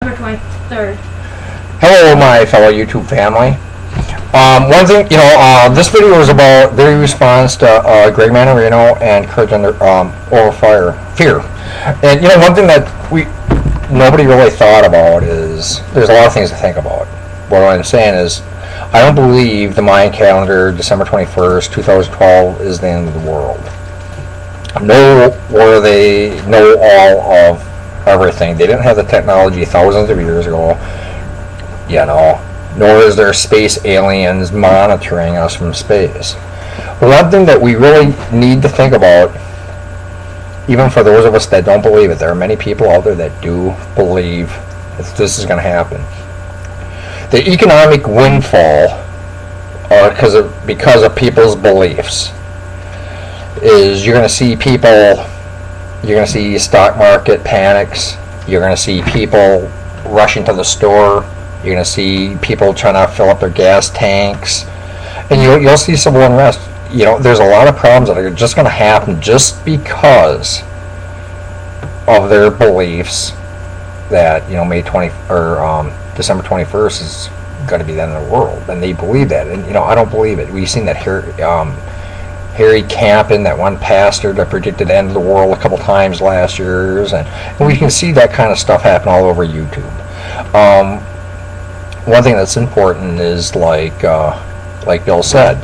November 23rd. Hello, my fellow YouTube family. One thing, this video is about their response to Greg Manarino and CourageOverFear. And one thing that nobody really thought about is there's a lot of things to think about. What I'm saying is, I don't believe the Mayan Calendar, December 21st, 2012, is the end of the world. Nor were they know all of everything. They didn't have the technology thousands of years ago, nor is there space aliens monitoring us from space. One thing that we really need to think about, even for those of us that don't believe it, there are many people out there that do believe that this is going to happen. The economic windfall, because of people's beliefs, is you're going to see stock market panics, you're going to see people rushing to the store, you're going to see people trying to fill up their gas tanks, and you'll see civil unrest. There's a lot of problems that are just going to happen just because of their beliefs that December 21st is going to be the end of the world, and they believe that. And I don't believe it. We've seen that here. Harry Campin, that one pastor that predicted the end of the world a couple times last year, and we can see that kind of stuff happen all over YouTube. One thing that's important is, like Bill said,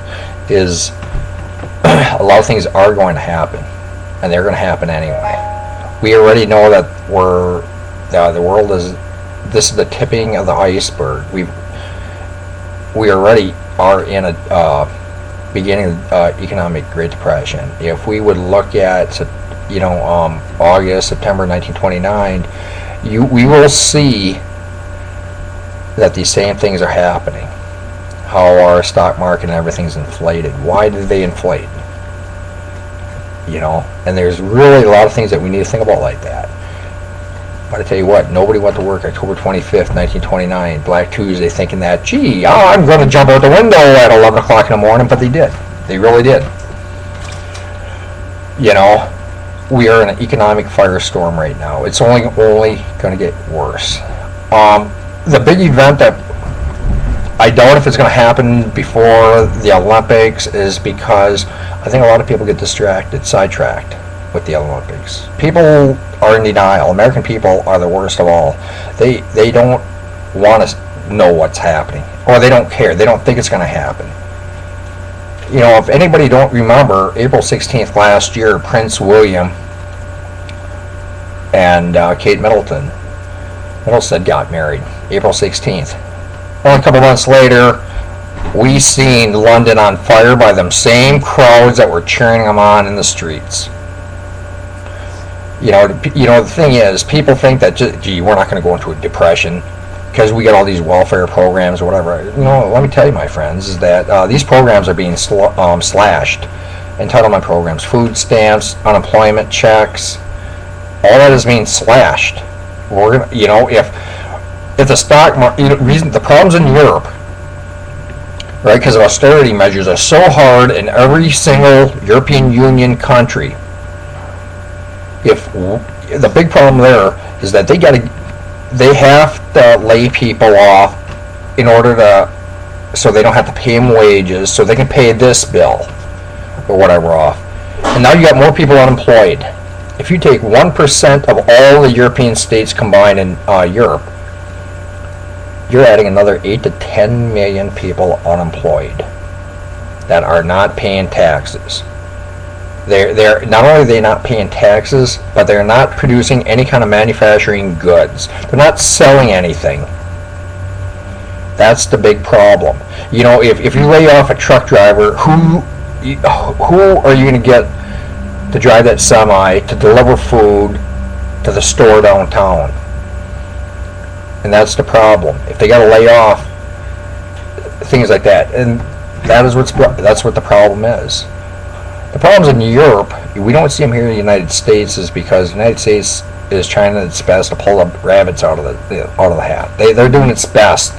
is a lot of things are going to happen, and they're going to happen anyway. We already know that the world this is the tipping of the iceberg. We already are in a beginning of economic Great Depression. If we would look at August, September 1929, we will see that these same things are happening. How our stock market and everything's inflated. Why did they inflate? And there's really a lot of things that we need to think about like that. But I tell you what, nobody went to work October 25th, 1929, Black Tuesday, thinking that, I'm going to jump out the window at 11 o'clock in the morning, but they did. They really did. We are in an economic firestorm right now. It's only going to get worse. The big event that I doubt if it's going to happen before the Olympics is because I think a lot of people get sidetracked with the Olympics. People are in denial. American people are the worst of all. They don't want to know what's happening, or they don't care. They don't think it's going to happen. If anybody don't remember, April 16th last year, Prince William and Kate Middleton got married. April 16th. Only a couple months later, we seen London on fire by them same crowds that were cheering them on in the streets. The thing is, people think that, we're not going to go into a depression because we got all these welfare programs or whatever. Let me tell you, my friends, is that these programs are being slashed. Entitlement programs, food stamps, unemployment checks, all that is being slashed. We're gonna, if the stock market, the problems in Europe, right, because of austerity measures are so hard in every single European Union country. If the big problem there is that they have to lay people off in order so they don't have to pay them wages, so they can pay this bill or whatever off. And now you got more people unemployed. If you take 1% of all the European states combined in Europe, you're adding another 8 to 10 million people unemployed that are not paying taxes. They're not only are they not paying taxes, but they're not producing any kind of manufacturing goods. They're not selling anything. That's the big problem. If you lay off a truck driver, who are you going to get to drive that semi to deliver food to the store downtown? And that's the problem. If they got to lay off things like that, and that's what the problem is. The problems in Europe, we don't see them here in the United States, is because the United States is trying its best to pull the rabbits out of the hat. They're doing its best.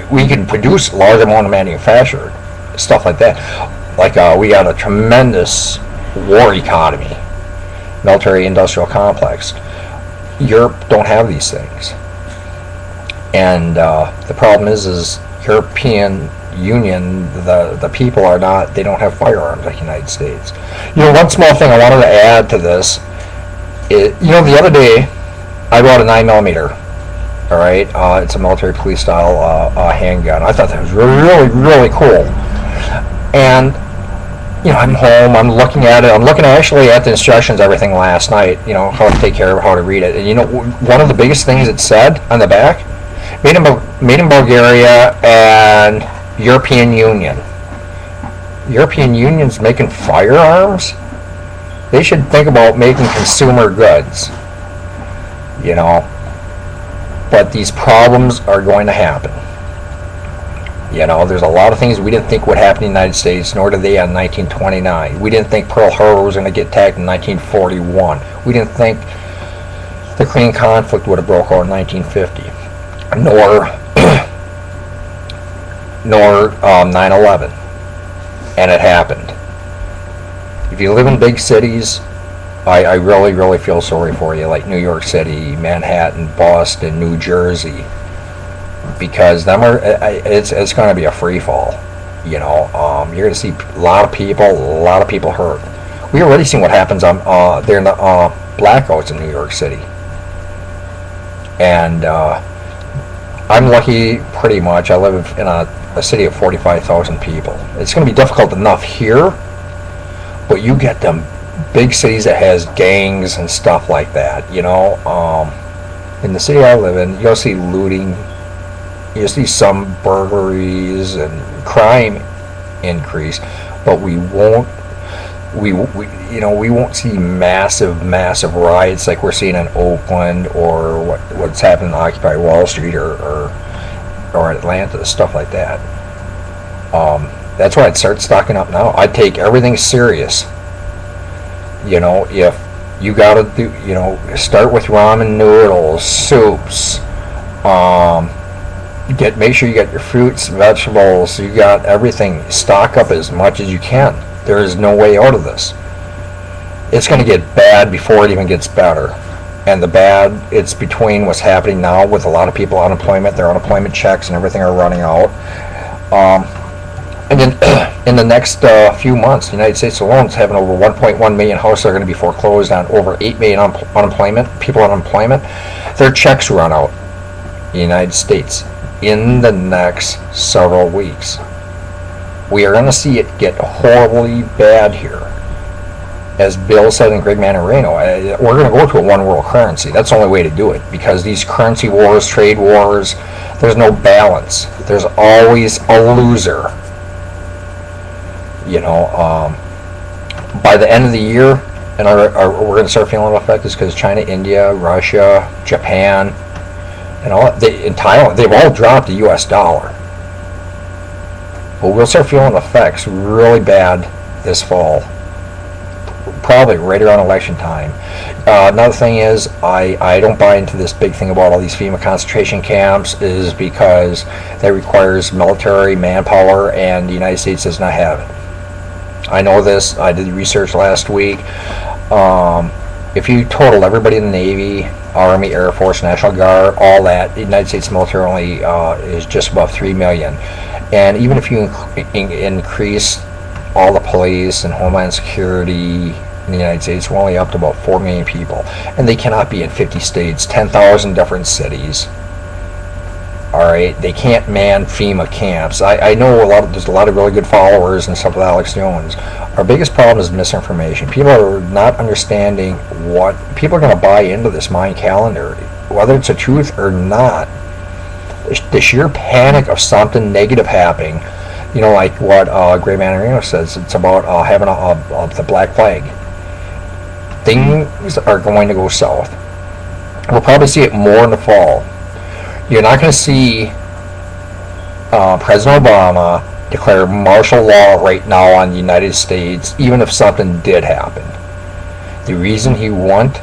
We can produce a large amount of manufactured stuff like that. Like we got a tremendous war economy, military industrial complex. Europe don't have these things. And the problem is European Union, the people are not, they don't have firearms like the United States. One small thing I wanted to add to this, the other day, I bought a 9mm. All right, it's a military police style handgun. I thought that was really, really cool. And I'm home. I'm looking at it. I'm looking actually at the instructions, everything last night. How to take care of it, how to read it. And one of the biggest things it said on the back, made in Bulgaria and European Union. European Union's making firearms. They should think about making consumer goods. But these problems are going to happen. There's a lot of things we didn't think would happen in the United States, nor did they in 1929. We didn't think Pearl Harbor was going to get attacked in 1941. We didn't think the Korean conflict would have broke out in 1950, nor 9/11. And it happened. If you live in big cities, I really, really feel sorry for you, like New York City, Manhattan, Boston, New Jersey, because it's going to be a free fall. You're going to see a lot of people hurt. We already seen what happens there in the blackouts in New York City, and I'm lucky pretty much. I live in a city of 45,000 people. It's going to be difficult enough here, but you get them big cities that has gangs and stuff like that. In the city I live in, you'll see looting, you'll see some burglaries and crime increase, but we won't see massive riots like we're seeing in Oakland or what's happening in Occupy Wall Street or Atlanta, stuff like that. That's why I'd start stocking up now. I'd take everything serious. If you gotta do, start with ramen noodles, soups, make sure you get your fruits, vegetables, you got everything. Stock up as much as you can. There is no way out of this. It's going to get bad before it even gets better. And the bad, it's between what's happening now with a lot of people unemployment, their unemployment checks and everything are running out. And then in the next few months, the United States alone is having over 1.1 million houses that are going to be foreclosed on, over 8 million people on unemployment. Their checks run out in the United States in the next several weeks. We are going to see it get horribly bad here. As Bill said and Greg Manarino, we're going to go to a one world currency. That's the only way to do it, because these currency wars, trade wars, there's no balance. There's always a loser. By the end of the year, and we're going to start feeling the effect is because China, India, Russia, Japan, and Thailand, they've all dropped the U.S. dollar. But we'll start feeling the effects really bad this fall, probably right around election time. Another thing is, I don't buy into this big thing about all these FEMA concentration camps, is because that requires military manpower, and the United States does not have it. I know this. I did research last week. If you total everybody in the Navy, Army, Air Force, National Guard, all that, the United States military only is just above 3 million. And even if you increase all the police and Homeland Security in the United States, we're only up to about 4 million people. And they cannot be in 50 states, 10,000 different cities. Alright, they can't man FEMA camps. I know there's a lot of really good followers and stuff with Alex Jones. Our biggest problem is misinformation. People are not understanding what people are going to buy into this Mayan calendar, whether it's a truth or not. The sheer panic of something negative happening, like what Greg Manarino says, it's about having the black flag. Things are going to go south. We'll probably see it more in the fall. You're not going to see President Obama declare martial law right now on the United States, even if something did happen. The reason he won't,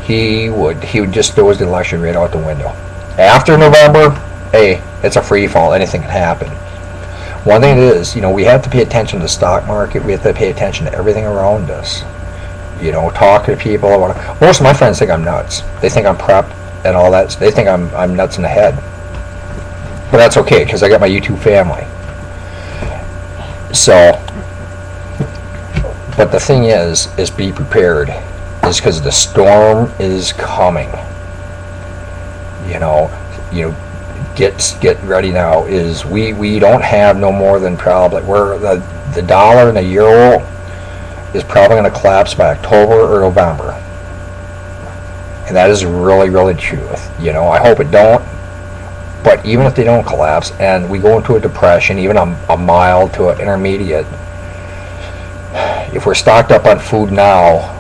he would just throw his election right out the window. After November, hey, it's a free fall. Anything can happen. One thing it is, we have to pay attention to the stock market. We have to pay attention to everything around us. Talk to people. Most of my friends think I'm nuts. They think I'm prepped. and all that. So they think I'm nuts in the head. But that's okay, because I got my YouTube family. So, but the thing is be prepared, is because the storm is coming. Get ready now. Is we don't have no more than probably, the dollar and the euro is probably going to collapse by October or November, and that is really, really the truth. I hope it don't. But even if they don't collapse and we go into a depression, even a mild to an intermediate, if we're stocked up on food now,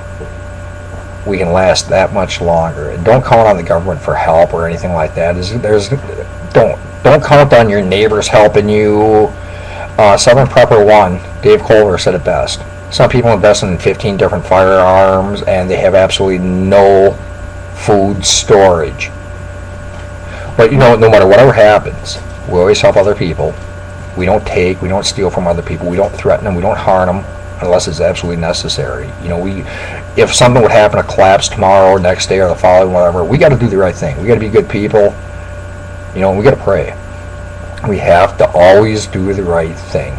we can last that much longer. And don't count on the government for help or anything like that. Don't count on your neighbors helping you. Southern Prepper 1, Dave Culver, said it best. Some people invest in 15 different firearms and they have absolutely no food storage. But no matter whatever happens, we always help other people. We don't steal from other people. We don't threaten them. We don't harm them unless it's absolutely necessary. If something would happen, a collapse tomorrow or next day or the following, whatever, we got to do the right thing. We got to be good people. We got to pray. We have to always do the right thing.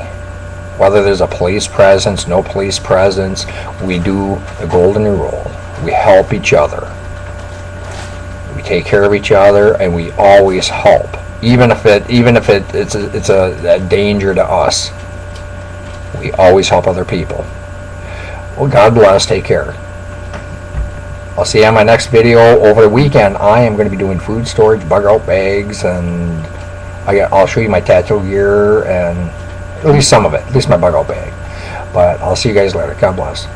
Whether there's a police presence, no police presence, we do the golden rule. We help each other. We take care of each other, and we always help, even if it's a danger to us. We always help other people. Well, God bless. Take care. I'll see you on my next video. Over the weekend, I am going to be doing food storage, bug out bags, and I'll show you my tattoo gear and at least some of it, at least my bug out bag. But I'll see you guys later. God bless.